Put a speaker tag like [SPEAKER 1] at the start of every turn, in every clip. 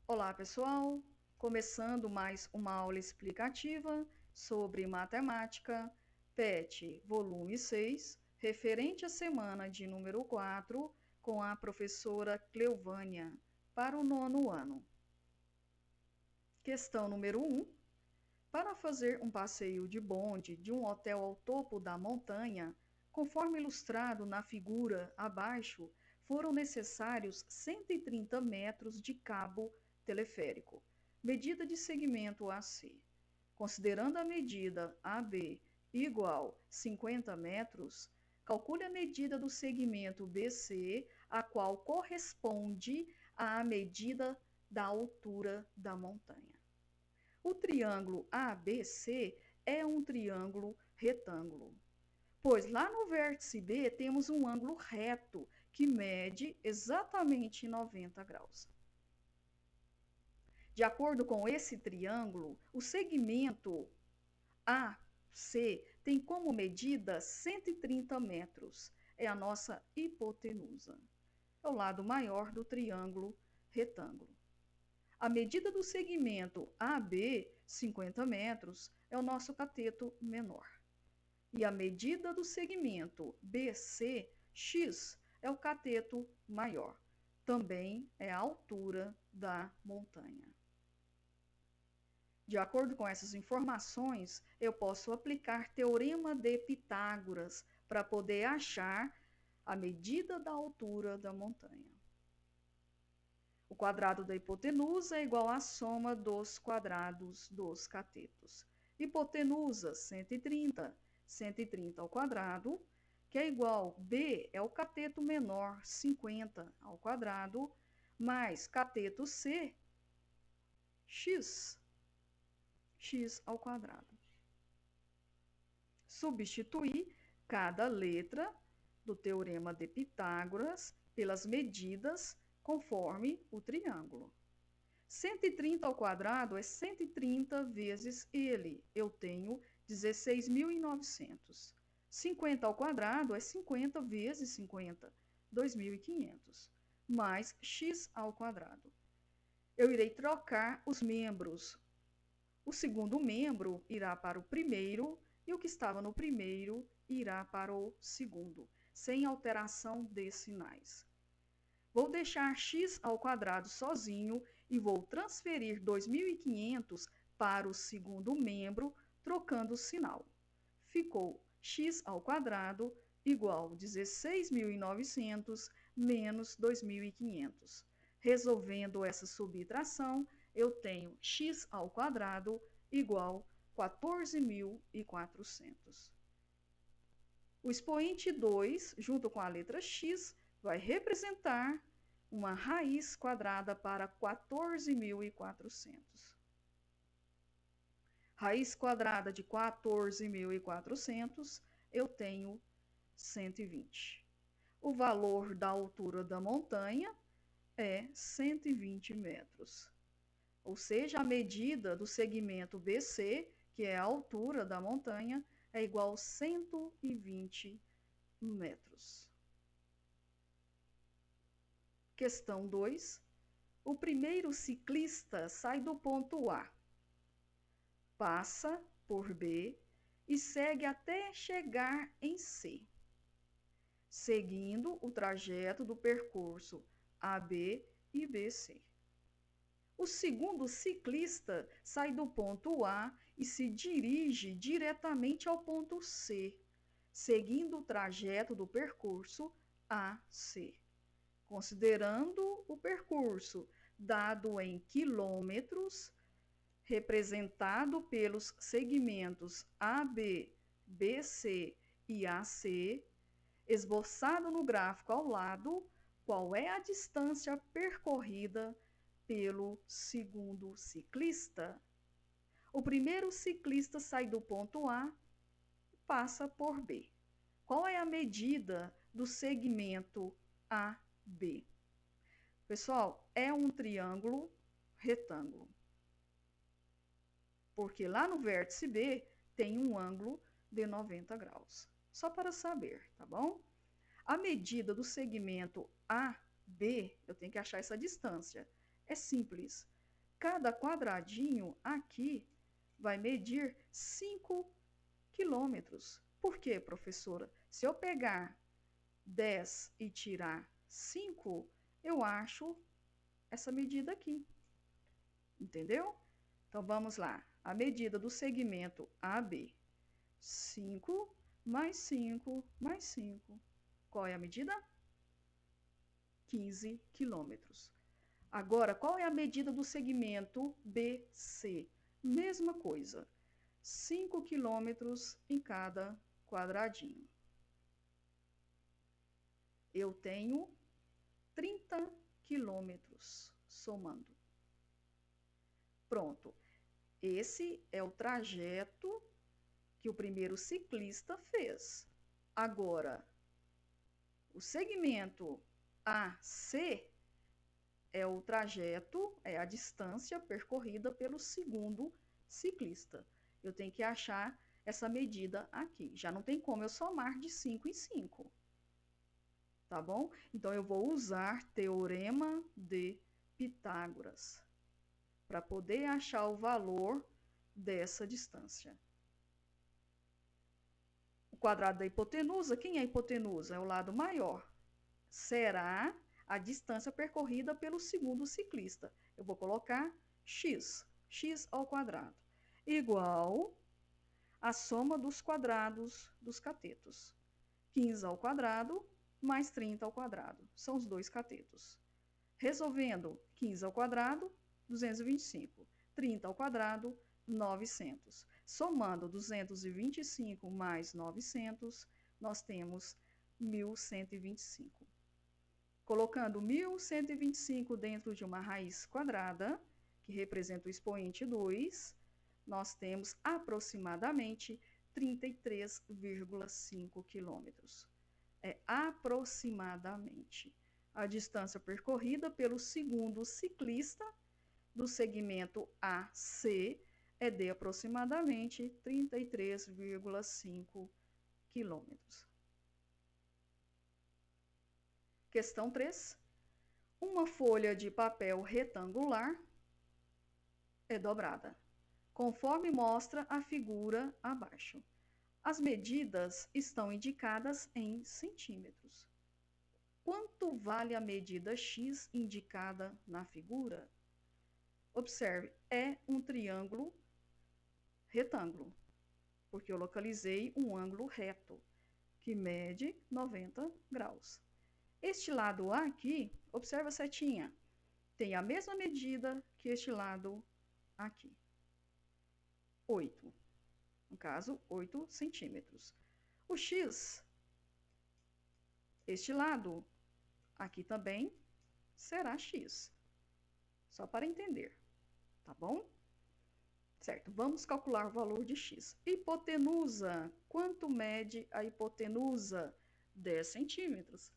[SPEAKER 1] Olá, pessoal! Começando mais uma aula explicativa sobre matemática, PET, volume 6, referente à semana de número 4, com a professora Cleovânia, para o 9º ano. Questão número 1. Para fazer um passeio de bonde de um hotel ao topo da montanha, conforme ilustrado na figura abaixo, foram necessários 130 metros de cabo teleférico, medida de segmento AC. Considerando a medida AB igual 50 metros, calcule a medida do segmento BC, a qual corresponde à medida da altura da montanha. O triângulo ABC é um triângulo retângulo, pois lá no vértice B temos um ângulo reto que mede exatamente 90 graus. De acordo com esse triângulo, o segmento AC tem como medida 130 metros. É a nossa hipotenusa. É o lado maior do triângulo retângulo. A medida do segmento AB, 50 metros, é o nosso cateto menor. E a medida do segmento BC, X, é o cateto maior. Também é a altura da montanha. De acordo com essas informações, eu posso aplicar teorema de Pitágoras para poder achar a medida da altura da montanha. O quadrado da hipotenusa é igual à soma dos quadrados dos catetos. Hipotenusa, 130. 130 ao quadrado, que é igual, B é o cateto menor, 50 ao quadrado, mais cateto C, x ao quadrado. Substituir cada letra do teorema de Pitágoras pelas medidas conforme o triângulo. 130 ao quadrado é 130 vezes ele. Eu tenho 16.900. 50 ao quadrado é 50 vezes 50, 2.500. Mais x ao quadrado. Eu irei trocar os membros. O segundo membro irá para o primeiro e o que estava no primeiro irá para o segundo, sem alteração de sinais. Vou deixar x ao quadrado sozinho e vou transferir 2.500 para o segundo membro, trocando o sinal. Ficou x ao quadrado igual 16.900 menos 2.500. Resolvendo essa subtração, eu tenho x ao quadrado igual 14.400. O expoente 2, junto com a letra x, vai representar uma raiz quadrada para 14.400. Raiz quadrada de 14.400, eu tenho 120. O valor da altura da montanha é 120 metros. Ou seja, a medida do segmento BC, que é a altura da montanha, é igual a 120 metros. Questão 2. O primeiro ciclista sai do ponto A, passa por B e segue até chegar em C, seguindo o trajeto do percurso AB e BC. O segundo ciclista sai do ponto A e se dirige diretamente ao ponto C, seguindo o trajeto do percurso AC. Considerando o percurso dado em quilômetros, representado pelos segmentos AB, BC e AC, esboçado no gráfico ao lado, qual é a distância percorrida pelo segundo ciclista? O primeiro ciclista sai do ponto A e passa por B. Qual é a medida do segmento AB? Pessoal, é um triângulo retângulo. Porque lá no vértice B tem um ângulo de 90 graus. Só para saber, tá bom? A medida do segmento AB, eu tenho que achar essa distância. É simples. cada quadradinho aqui vai medir 5 quilômetros. Por quê, professora? Se eu pegar 10 e tirar 5, eu acho essa medida aqui. Entendeu? Então, vamos lá. A medida do segmento AB. 5 mais 5 mais 5. Qual é a medida? 15 quilômetros. Agora, qual é a medida do segmento BC? Mesma coisa. 5 quilômetros em cada quadradinho. Eu tenho 30 quilômetros somando. Pronto. Esse é o trajeto que o primeiro ciclista fez. Agora, o segmento AC é o trajeto, é a distância percorrida pelo segundo ciclista. Eu tenho que achar essa medida aqui. Já não tem como eu somar de 5 em 5. Tá bom? Então, eu vou usar Teorema de Pitágoras para poder achar o valor dessa distância. O quadrado da hipotenusa, quem é a hipotenusa? É o lado maior. Será a distância percorrida pelo segundo ciclista. Eu vou colocar x ao quadrado, igual a soma dos quadrados dos catetos. 15 ao quadrado mais 30 ao quadrado. São os dois catetos. Resolvendo, 15 ao quadrado, 225. 30 ao quadrado, 900. Somando 225 mais 900, nós temos 1125. Colocando 1125 dentro de uma raiz quadrada, que representa o expoente 2, nós temos aproximadamente 33,5 quilômetros. É aproximadamente a distância percorrida pelo segundo ciclista do segmento AC é de aproximadamente 33,5 quilômetros. Questão 3. Uma folha de papel retangular é dobrada, conforme mostra a figura abaixo. As medidas estão indicadas em centímetros. Quanto vale a medida x indicada na figura? Observe, é um triângulo retângulo, porque eu localizei um ângulo reto, que mede 90 graus. Este lado aqui, observa a setinha, tem a mesma medida que este lado aqui. 8. No caso, 8 centímetros. O x, este lado, aqui também será x. Só para entender, tá bom? Certo, vamos calcular o valor de x. Hipotenusa, quanto mede a hipotenusa? 10 centímetros.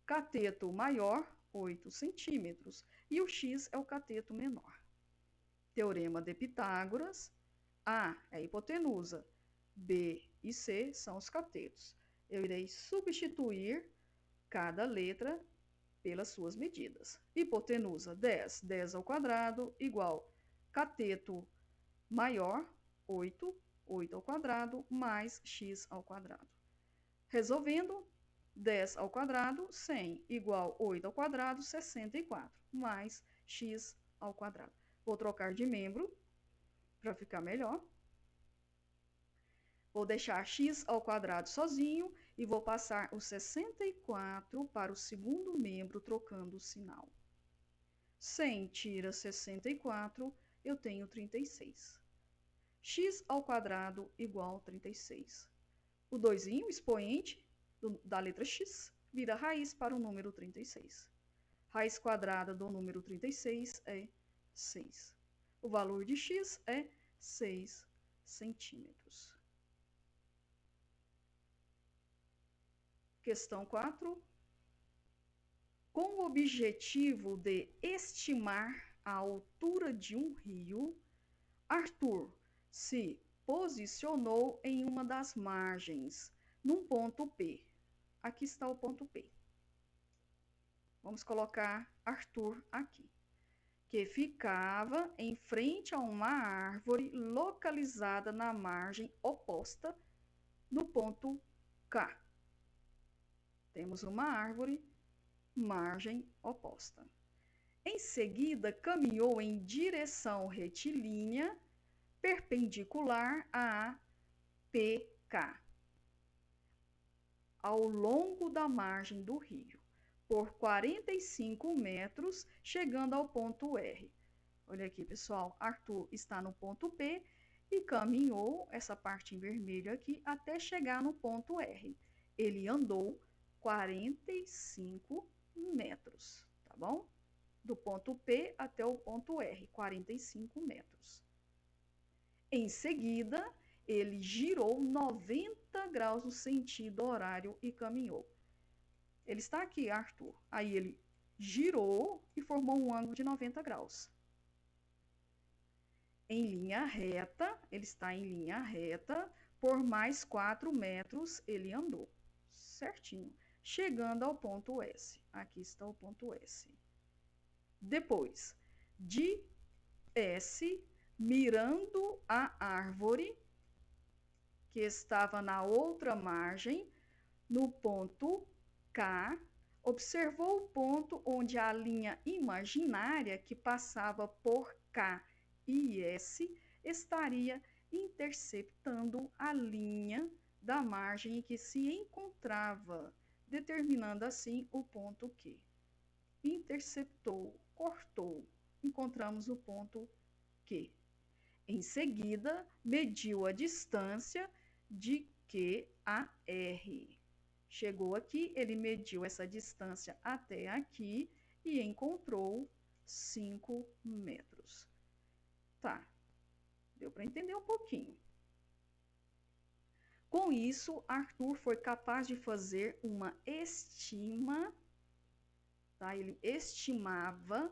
[SPEAKER 1] Cateto maior, 8 centímetros. E o x é o cateto menor. Teorema de Pitágoras. A é a hipotenusa. B e C são os catetos. Eu irei substituir cada letra pelas suas medidas. Hipotenusa, 10. 10 ao quadrado igual cateto maior, 8. 8 ao quadrado mais x ao quadrado. Resolvendo, 10 ao quadrado, 100, igual 8 ao quadrado, 64, mais x ao quadrado. Vou trocar de membro para ficar melhor. Vou deixar x ao quadrado sozinho e vou passar o 64 para o segundo membro, trocando o sinal. 100 tira 64, eu tenho 36. X ao quadrado igual 36. O 2, expoente da letra x, vira raiz para o número 36. Raiz quadrada do número 36 é 6. O valor de x é 6 centímetros. Questão 4. Com o objetivo de estimar a altura de um rio, Arthur se posicionou em uma das margens, num ponto P. Aqui está o ponto P. Vamos colocar Arthur aqui, que ficava em frente a uma árvore localizada na margem oposta do ponto K. Temos uma árvore, margem oposta. Em seguida, caminhou em direção retilínea, perpendicular a PK, ao longo da margem do rio, por 45 metros, chegando ao ponto R. Olha aqui, pessoal, Arthur está no ponto P e caminhou essa parte em vermelho aqui até chegar no ponto R. Ele andou 45 metros, tá bom? Do ponto P até o ponto R, 45 metros. Em seguida, ele girou 90 graus no sentido horário e caminhou. Ele está aqui, Arthur. Aí ele girou e formou um ângulo de 90 graus. Em linha reta, ele está em linha reta, por mais 4 metros ele andou, certinho, chegando ao ponto S. Aqui está o ponto S. Depois, de S, mirando a árvore que estava na outra margem, no ponto K, observou o ponto onde a linha imaginária que passava por K e S estaria interceptando a linha da margem em que se encontrava, determinando assim o ponto Q. Interceptou, cortou, encontramos o ponto Q. Em seguida, mediu a distância de Q a R. Chegou aqui, ele mediu essa distância até aqui e encontrou 5 metros. Tá, deu para entender um pouquinho. Com isso, Arthur foi capaz de fazer uma estima, tá? Ele estimava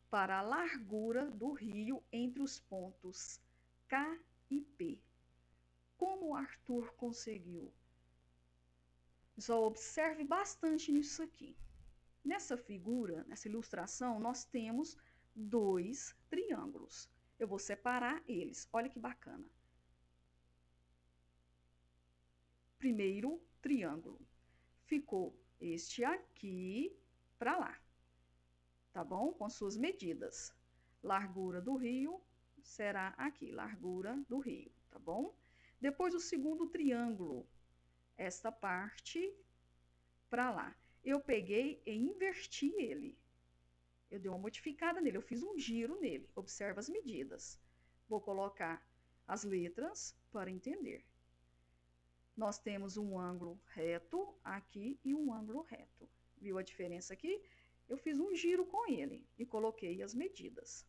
[SPEAKER 1] para a largura do rio entre os pontos K e P. Como Arthur conseguiu? Só observe bastante nisso aqui. Nessa figura, nessa ilustração, nós temos 2 triângulos. Eu vou separar eles. Olha que bacana. Primeiro triângulo. Ficou este aqui para lá. Tá bom? Com suas medidas. Largura do rio será aqui, largura do rio, tá bom? Depois o segundo triângulo, esta parte para lá. Eu peguei e inverti ele. Eu dei uma modificada nele, eu fiz um giro nele. Observa as medidas. Vou colocar as letras para entender. Nós temos um ângulo reto aqui e um ângulo reto. Viu a diferença aqui? Eu fiz um giro com ele e coloquei as medidas.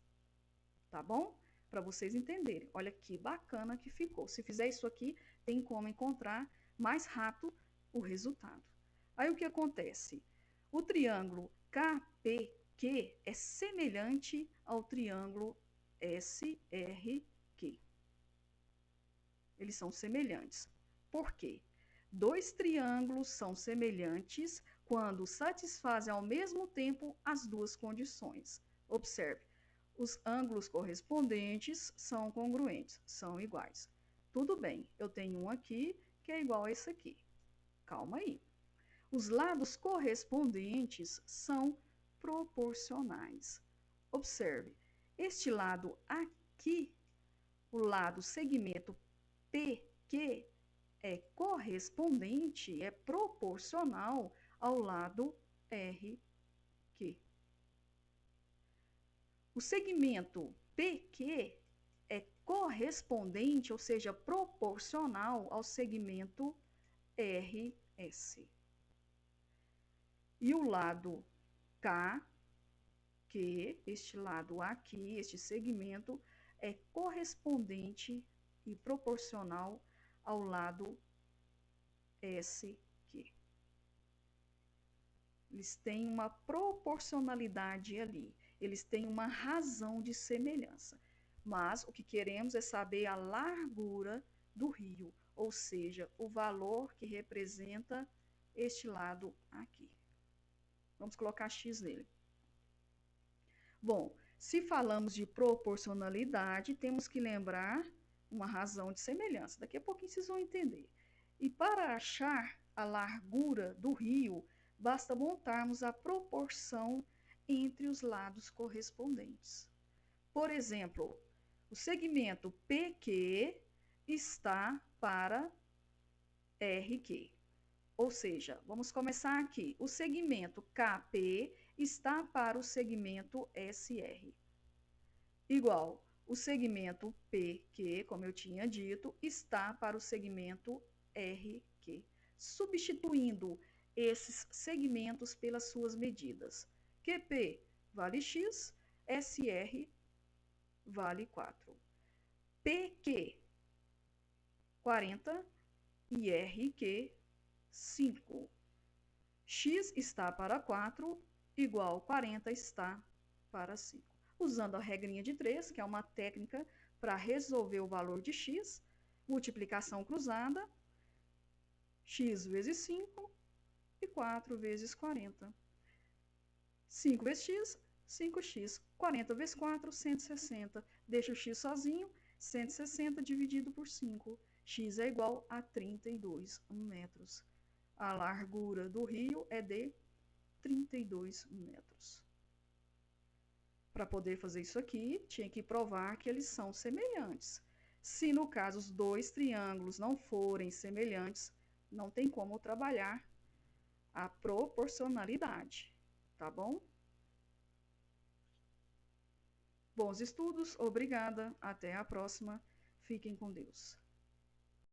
[SPEAKER 1] Tá bom? Para vocês entenderem. Olha que bacana que ficou. Se fizer isso aqui, tem como encontrar mais rápido o resultado. Aí o que acontece? O triângulo KPQ é semelhante ao triângulo SRQ. Eles são semelhantes. Por quê? 2 triângulos são semelhantes quando satisfazem ao mesmo tempo as duas condições. Observe, os ângulos correspondentes são congruentes, são iguais. Tudo bem, eu tenho um aqui que é igual a esse aqui. Calma aí. Os lados correspondentes são proporcionais. Observe, este lado aqui, o lado segmento PQ, é correspondente, é proporcional ao lado RQ. O segmento PQ é correspondente, ou seja, proporcional ao segmento RS. E o lado KQ, este lado aqui, este segmento, é correspondente e proporcional ao lado SQ. Eles têm uma proporcionalidade ali, eles têm uma razão de semelhança. Mas o que queremos é saber a largura do rio, ou seja, o valor que representa este lado aqui. Vamos colocar X nele. Bom, Se falamos de proporcionalidade, temos que lembrar uma razão de semelhança. Daqui a pouquinho vocês vão entender. E para achar a largura do rio, basta montarmos a proporção entre os lados correspondentes. Por exemplo, o segmento PQ está para RQ. Ou seja, vamos começar aqui. O segmento KP está para o segmento SR. Igual, o segmento PQ, como eu tinha dito, está para o segmento RQ. Substituindo esses segmentos pelas suas medidas. QP vale X, SR vale 4. PQ, 40 e RQ, 5. X está para 4, igual 40 está para 5. Usando a regrinha de 3, que é uma técnica para resolver o valor de x, multiplicação cruzada, x vezes 5 e 4 vezes 40. 5 vezes x, 5x. 40 vezes 4, 160. Deixa o x sozinho, 160 dividido por 5. X é igual a 32 metros. A largura do rio é de 32 metros. Para poder fazer isso aqui, tinha que provar que eles são semelhantes. Se, no caso, os dois triângulos não forem semelhantes, não tem como trabalhar a proporcionalidade, tá bom? Bons estudos, obrigada, até a próxima, fiquem com Deus.